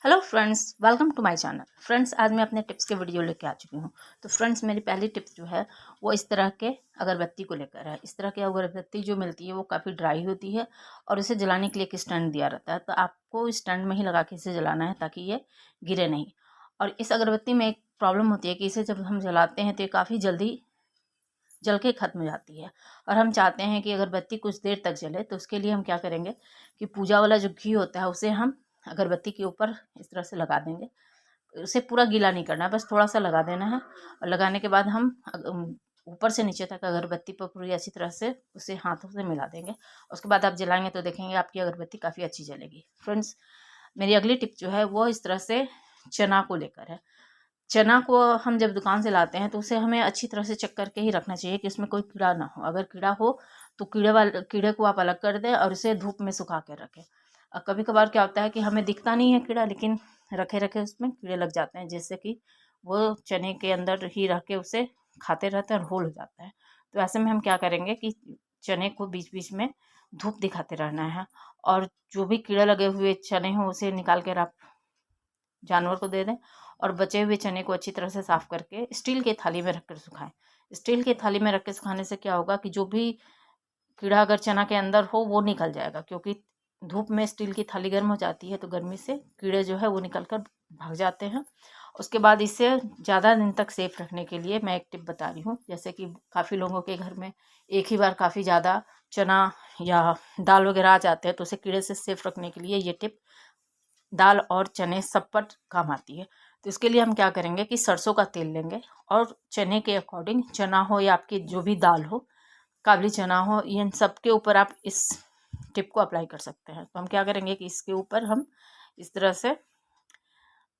Hello friends, welcome to my channel. Friends, आज मैं अपने टिप्स के वीडियो लेके आ चुकी हूँ। तो फ्रेंड्स, मेरी पहली टिप्स जो है वो इस तरह के अगरबत्ती को लेकर है। इस तरह की अगरबत्ती जो मिलती है वो काफ़ी ड्राई होती है और इसे जलाने के लिए एक स्टैंड दिया रहता है। तो आपको स्टैंड में ही लगा के इसे जलाना है ताकि ये गिरे नहीं। और इस अगरबत्ती में एक प्रॉब्लम होती है कि इसे जब हम जलाते हैं तो ये काफ़ी जल्दी जल के ख़त्म हो जाती है। और हम चाहते हैं कि अगरबत्ती कुछ देर तक जले, तो उसके लिए हम क्या करेंगे कि पूजा वाला जो घी होता है उसे हम अगरबत्ती के ऊपर इस तरह से लगा देंगे। उसे पूरा गीला नहीं करना है, बस थोड़ा सा लगा देना है। और लगाने के बाद हम ऊपर से नीचे तक अगरबत्ती पर पूरी अच्छी तरह से उसे हाथों से मिला देंगे। उसके बाद आप जलाएंगे तो देखेंगे आपकी अगरबत्ती काफ़ी अच्छी जलेगी। फ्रेंड्स, मेरी अगली टिप जो है वो इस तरह से चना को लेकर है। चना को हम जब दुकान से लाते हैं तो उसे हमें अच्छी तरह से चेक करके ही रखना चाहिए कि उसमें कोई कीड़ा ना हो। अगर कीड़ा हो तो कीड़े को आप अलग कर दें और उसे धूप में सुखा कर रखें। और कभी कभार क्या होता है कि हमें दिखता नहीं है कीड़ा, लेकिन रखे रखे उसमें कीड़े लग जाते हैं, जिससे कि वो चने के अंदर ही रह के उसे खाते रहते हैं और होल हो जाता है। तो ऐसे में हम क्या करेंगे कि चने को बीच बीच में धूप दिखाते रहना है। और जो भी कीड़े लगे हुए चने हों उसे निकाल कर आप जानवर को दे दें। और बचे हुए चने को अच्छी तरह से साफ करके स्टील की थाली में रखकर सुखाएं। स्टील की थाली में रख के सुखाने से क्या होगा कि जो भी कीड़ा अगर चना के अंदर हो वो निकल जाएगा, क्योंकि धूप में स्टील की थाली गर्म हो जाती है तो गर्मी से कीड़े जो है वो निकल कर भाग जाते हैं। उसके बाद इसे ज़्यादा दिन तक सेफ रखने के लिए मैं एक टिप बता रही हूँ। जैसे कि काफ़ी लोगों के घर में एक ही बार काफ़ी ज़्यादा चना या दाल वगैरह आ जाते हैं, तो उसे कीड़े से सेफ रखने के लिए ये टिप दाल और चने सब पर काम आती है। तो इसके लिए हम क्या करेंगे कि सरसों का तेल लेंगे और चने के अकॉर्डिंग, चना हो या आपकी जो भी दाल हो, काबली चना हो, इन सब के ऊपर आप इस टिप को अप्लाई कर सकते हैं। तो हम क्या करेंगे कि इसके ऊपर हम इस तरह से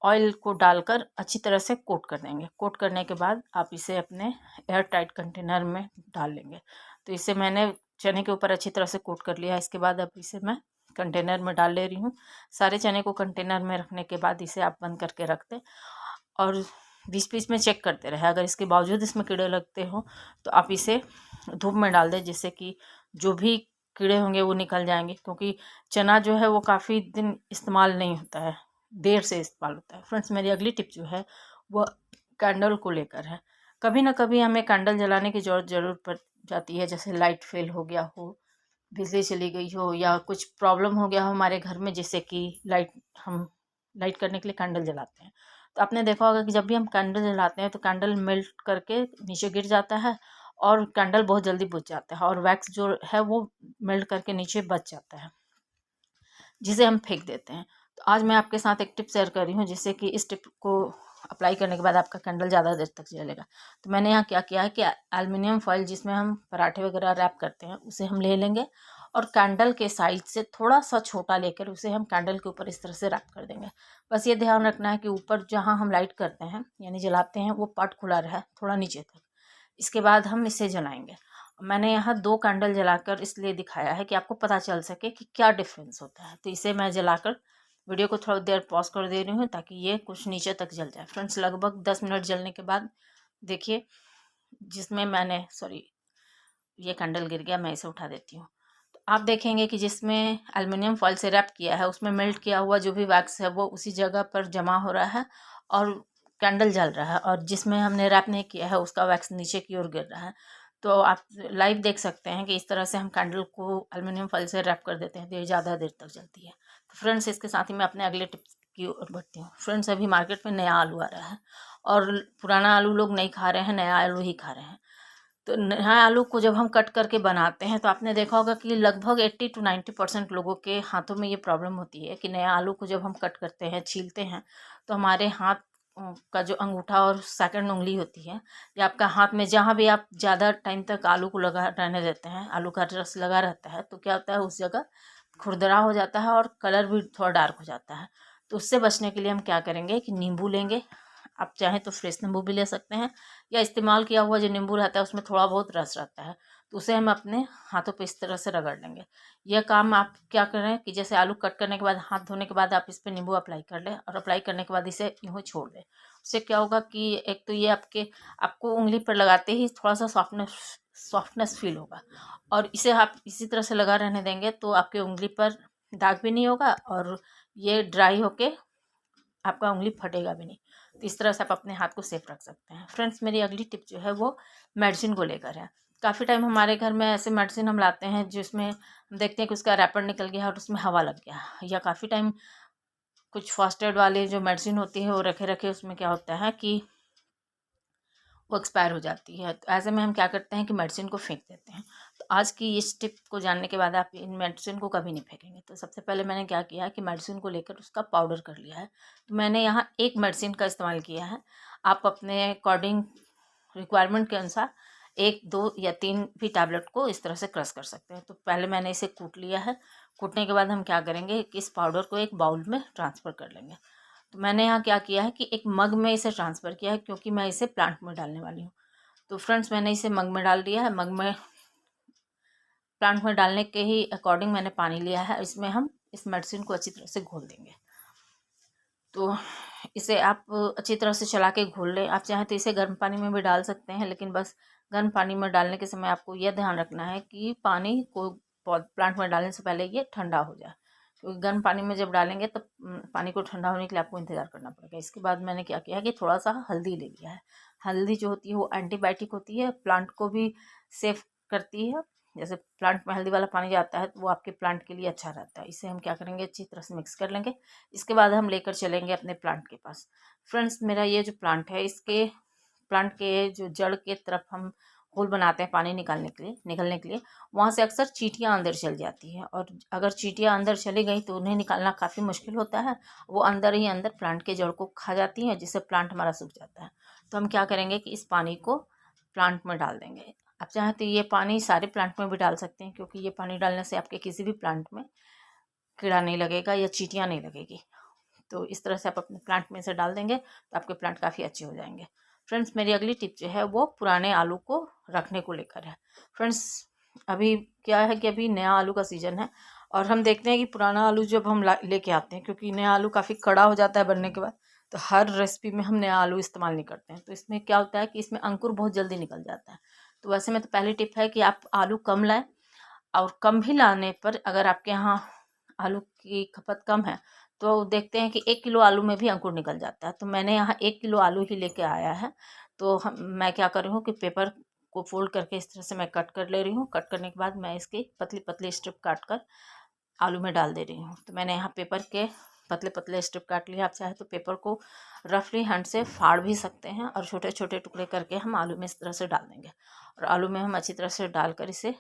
ऑयल को डालकर अच्छी तरह से कोट कर देंगे। कोट करने के बाद आप इसे अपने एयर टाइट कंटेनर में डाल लेंगे। तो इसे मैंने चने के ऊपर अच्छी तरह से कोट कर लिया। इसके बाद अब इसे मैं कंटेनर में डाल ले रही हूँ। सारे चने को कंटेनर में रखने के बाद इसे आप बंद करके रख दें और बीच बीच में चेक करते रहे। अगर इसके बावजूद इसमें कीड़े लगते हो तो आप इसे धूप में डाल दें, जिससे कि जो भी कीड़े होंगे वो निकल जाएंगे, क्योंकि चना जो है वो काफ़ी दिन इस्तेमाल नहीं होता है, देर से इस्तेमाल होता है। फ्रेंड्स, मेरी अगली टिप जो है वो कैंडल को लेकर है। कभी ना कभी हमें कैंडल जलाने की ज़रूरत पड़ जाती है, जैसे लाइट फेल हो गया हो, बिजली चली गई हो, या कुछ प्रॉब्लम हो गया हो हमारे घर में, जिससे कि हम लाइट करने के लिए कैंडल जलाते हैं। तो आपने देखा होगा कि जब भी हम कैंडल जलाते हैं तो कैंडल मेल्ट करके नीचे गिर जाता है और कैंडल बहुत जल्दी बुझ जाता है और वैक्स जो है वो मेल्ट करके नीचे बच जाता है, जिसे हम फेंक देते हैं। तो आज मैं आपके साथ एक टिप शेयर कर रही हूँ, जिससे कि इस टिप को अप्लाई करने के बाद आपका कैंडल ज़्यादा देर तक जलेगा। तो मैंने यहाँ क्या किया है कि एल्युमिनियम फॉइल, जिसमें हम पराठे वगैरह रैप करते हैं, उसे हम ले लेंगे और कैंडल के साइज से थोड़ा सा छोटा लेकर उसे हम कैंडल के ऊपर इस तरह से रैप कर देंगे। बस ये ध्यान रखना है कि ऊपर जहाँ हम लाइट करते हैं यानी जलाते हैं वो पार्ट खुला रहे थोड़ा नीचे तक। इसके बाद हम इसे जलाएंगे। मैंने यहाँ 2 कैंडल जलाकर इसलिए दिखाया है कि आपको पता चल सके कि क्या डिफरेंस होता है। तो इसे मैं जलाकर वीडियो को थोड़ी देर पॉज कर दे रही हूँ ताकि ये कुछ नीचे तक जल जाए। फ्रेंड्स, लगभग 10 मिनट जलने के बाद देखिए, जिसमें मैंने सॉरी ये कैंडल गिर गया, मैं इसे उठा देती हूँ। तो आप देखेंगे कि जिसमें एल्युमिनियम फॉइल से रैप किया है उसमें मेल्ट किया हुआ जो भी वैक्स है वो उसी जगह पर जमा हो रहा है और कैंडल जल रहा है, और जिसमें हमने रैप नहीं किया है उसका वैक्स नीचे की ओर गिर रहा है। तो आप लाइव देख सकते हैं कि इस तरह से हम कैंडल को एल्युमिनियम फॉइल से रैप कर देते हैं तो ये ज़्यादा देर तक जलती है। तो फ्रेंड्स, इसके साथ ही मैं अपने अगले टिप्स की ओर बढ़ती हूँ। फ्रेंड्स, अभी मार्केट में नया आलू आ रहा है और पुराना आलू लोग नहीं खा रहे हैं, नया आलू ही खा रहे हैं। तो नया आलू को जब हम कट करके बनाते हैं तो आपने देखा होगा कि लगभग 80 to 90% लोगों के हाथों में ये प्रॉब्लम होती है कि नया आलू को जब हम कट करते हैं, छीलते हैं, तो हमारे हाथ का जो अंगूठा और सेकंड उंगली होती है, या आपका हाथ में जहाँ भी आप ज़्यादा टाइम तक आलू को लगा रहने देते हैं, आलू का रस लगा रहता है, तो क्या होता है उस जगह खुरदरा हो जाता है और कलर भी थोड़ा डार्क हो जाता है। तो उससे बचने के लिए हम क्या करेंगे कि नींबू लेंगे। आप चाहें तो फ्रेश नींबू भी ले सकते हैं, या इस्तेमाल किया हुआ जो नींबू रहता है उसमें थोड़ा बहुत रस रहता है, तो उसे हम अपने हाथों पे इस तरह से रगड़ लेंगे। यह काम आप क्या करें कि जैसे आलू कट करने के बाद, हाथ धोने के बाद आप इस पर नींबू अप्लाई कर लें और अप्लाई करने के बाद इसे यूँ ही छोड़ दें। उससे क्या होगा कि एक तो ये आपको उंगली पर लगाते ही थोड़ा सा सॉफ्टनेस फील होगा, और इसे आप इसी तरह से लगा रहने देंगे तो आपके उंगली पर दाग भी नहीं होगा और ये ड्राई होके आपका उंगली फटेगा भी नहीं। तो इस तरह से आप अपने हाथ को सेफ रख सकते हैं। फ्रेंड्स, मेरी अगली टिप जो है वो मेडिसिन को लेकर है। काफ़ी टाइम हमारे घर में ऐसे मेडिसिन हम लाते हैं जिसमें हम देखते हैं कि उसका रैपर निकल गया और उसमें हवा लग गया, या काफ़ी टाइम कुछ फर्स्ट एड वाले जो मेडिसिन होती है वो रखे रखे उसमें क्या होता है कि वो एक्सपायर हो जाती है। तो ऐसे में हम क्या करते हैं कि मेडिसिन को फेंक देते हैं। तो आज की इस टिप को जानने के बाद आप इन मेडिसिन को कभी नहीं फेंकेंगे। तो सबसे पहले मैंने क्या किया है कि मेडिसिन को लेकर उसका पाउडर कर लिया है। तो मैंने यहाँ एक मेडिसिन का इस्तेमाल किया है। आप अपने अकॉर्डिंग रिक्वायरमेंट के अनुसार 1, 2 या 3 भी टैबलेट को इस तरह से क्रश कर सकते हैं। तो पहले मैंने इसे कूट लिया है। कूटने के बाद हम क्या करेंगे कि इस पाउडर को एक बाउल में ट्रांसफ़र कर लेंगे। तो मैंने यहाँ क्या किया है कि एक मग में इसे ट्रांसफ़र किया है, क्योंकि मैं इसे प्लांट में डालने वाली हूँ। तो फ्रेंड्स, मैंने इसे मग में डाल दिया है। मग में प्लांट में डालने के ही अकॉर्डिंग मैंने पानी लिया है। इसमें हम इस मेडिसिन को अच्छी तरह से घोल देंगे। तो इसे आप अच्छी तरह से चला के घोल लें। आप चाहें तो इसे गर्म पानी में भी डाल सकते हैं, लेकिन बस गर्म पानी में डालने के समय आपको यह ध्यान रखना है कि पानी को प्लांट में डालने से पहले ये ठंडा हो जाए, क्योंकि गर्म पानी में जब डालेंगे तब पानी को ठंडा होने के लिए आपको इंतज़ार करना पड़ेगा। इसके बाद मैंने क्या किया कि थोड़ा सा हल्दी ले लिया है। हल्दी जो होती है वो एंटीबायोटिक होती है, प्लांट को भी सेफ करती है। जैसे प्लांट में हल्दी वाला पानी जाता है तो वो आपके प्लांट के लिए अच्छा रहता है। इसे हम क्या करेंगे, अच्छी तरह से मिक्स कर लेंगे। इसके बाद हम लेकर चलेंगे अपने प्लांट के पास। फ्रेंड्स, मेरा ये जो प्लांट है, इसके प्लांट के जो जड़ के तरफ हम होल बनाते हैं पानी निकलने के लिए, वहाँ से अक्सर चींटियाँ अंदर चल जाती हैं, और अगर चींटियाँ अंदर चली गई तो उन्हें निकालना काफ़ी मुश्किल होता है। वो अंदर ही अंदर प्लांट के जड़ को खा जाती हैं, जिससे प्लांट हमारा सूख जाता है। तो हम क्या करेंगे कि इस पानी को प्लांट में डाल देंगे। आप चाहें तो ये पानी सारे प्लांट में भी डाल सकते हैं, क्योंकि ये पानी डालने से आपके किसी भी प्लांट में कीड़ा नहीं लगेगा या चींटियाँ नहीं लगेगी। तो इस तरह से आप अपने प्लांट में से डाल देंगे तो आपके प्लांट काफ़ी अच्छे हो जाएंगे। फ्रेंड्स, मेरी अगली टिप जो है वो पुराने आलू को रखने को लेकर है। फ्रेंड्स, अभी क्या है कि अभी नया आलू का सीज़न है, और हम देखते हैं कि पुराना आलू जब हम लेके आते हैं, क्योंकि नया आलू काफ़ी कड़ा हो जाता है बनने के बाद, तो हर रेसिपी में हम नया आलू इस्तेमाल नहीं करते हैं। तो इसमें क्या होता है कि इसमें अंकुर बहुत जल्दी निकल जाता है। तो वैसे में तो पहली टिप है कि आप आलू कम लाएँ, और कम भी लाने पर अगर आपके यहाँ आलू की खपत कम है तो देखते हैं कि 1 किलो आलू में भी अंकुर निकल जाता है। तो मैंने यहाँ 1 किलो आलू ही लेके आया है। तो मैं क्या कर रही हूँ कि पेपर को फोल्ड करके इस तरह से मैं कट कर ले रही हूँ। कट करने के बाद मैं इसकी पतली पतली स्ट्रिप काट कर आलू में डाल दे रही हूँ। तो मैंने यहाँ पेपर के पतले पतले स्ट्रिप काट लिए। आप चाहे तो पेपर को रफली हैंड से फाड़ भी सकते हैं, और छोटे छोटे टुकड़े करके हम आलू में इस तरह से डाल देंगे। और आलू में हम अच्छी तरह से डालकर इसे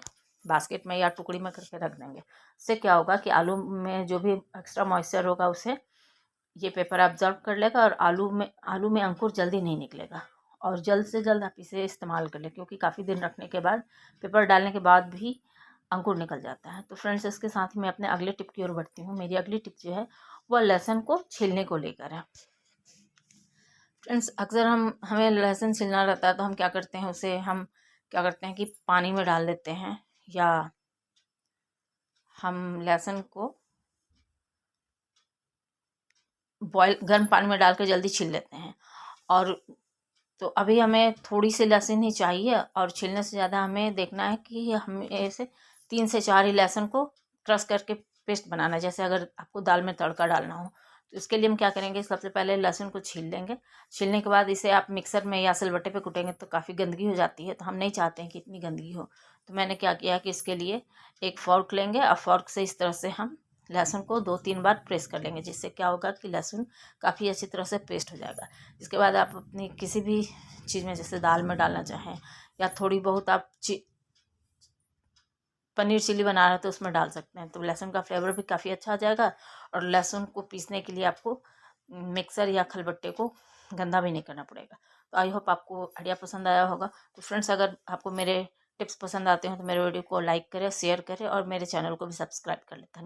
बास्केट में या टुकड़ी में करके रख देंगे। इससे क्या होगा कि आलू में जो भी एक्स्ट्रा मॉइस्चर होगा उसे ये पेपर ऑब्जर्व कर लेगा, और आलू में अंकुर जल्दी नहीं निकलेगा। और जल्द से जल्द आप इसे इस्तेमाल कर लें, क्योंकि काफ़ी दिन रखने के बाद, पेपर डालने के बाद भी अंकुर निकल जाता है। तो फ्रेंड्स, इसके साथ ही मैं अपने अगले टिप की ओर बढ़ती हूँ। मेरी अगली टिप जो है वह लहसुन को छीलने को लेकर है। फ्रेंड्स, अक्सर हमें लहसुन छिलना रहता है तो हम क्या करते हैं, उसे हम क्या करते हैं कि पानी में डाल देते हैं, या हम लहसुन को बॉयल गर्म पानी में डाल के जल्दी छील लेते हैं। और तो अभी हमें थोड़ी सी लहसुन ही चाहिए, और छीलने से ज़्यादा हमें देखना है कि हमें ऐसे 3 से 4 ही लहसुन को क्रश करके पेस्ट बनाना है। जैसे अगर आपको दाल में तड़का डालना हो तो इसके लिए हम क्या करेंगे, सबसे पहले लहसुन को छील लेंगे। छीलने के बाद इसे आप मिक्सर में या सिलबट्टे पे कूटेंगे तो काफ़ी गंदगी हो जाती है, तो हम नहीं चाहते हैं कि इतनी गंदगी हो। तो मैंने क्या किया कि इसके लिए एक फ़ोर्क लेंगे, और फ़ोर्क से इस तरह से हम लहसुन को 2-3 बार प्रेस कर लेंगे, जिससे क्या होगा कि लहसुन काफ़ी अच्छी तरह से पेस्ट हो जाएगा। इसके बाद आप अपनी किसी भी चीज़ में, जैसे दाल में डालना चाहें, या थोड़ी बहुत आप पनीर चिली बना रहे हैं तो उसमें डाल सकते हैं। तो लहसुन का फ्लेवर भी काफ़ी अच्छा आ जाएगा, और लहसुन को पीसने के लिए आपको मिक्सर या खलबट्टे को गंदा भी नहीं करना पड़ेगा। तो आई होप आपको आइडिया पसंद आया होगा। तो फ्रेंड्स, अगर आपको मेरे टिप्स पसंद आते हैं तो मेरे वीडियो को लाइक करें, शेयर करें, और मेरे चैनल को भी सब्सक्राइब कर लें।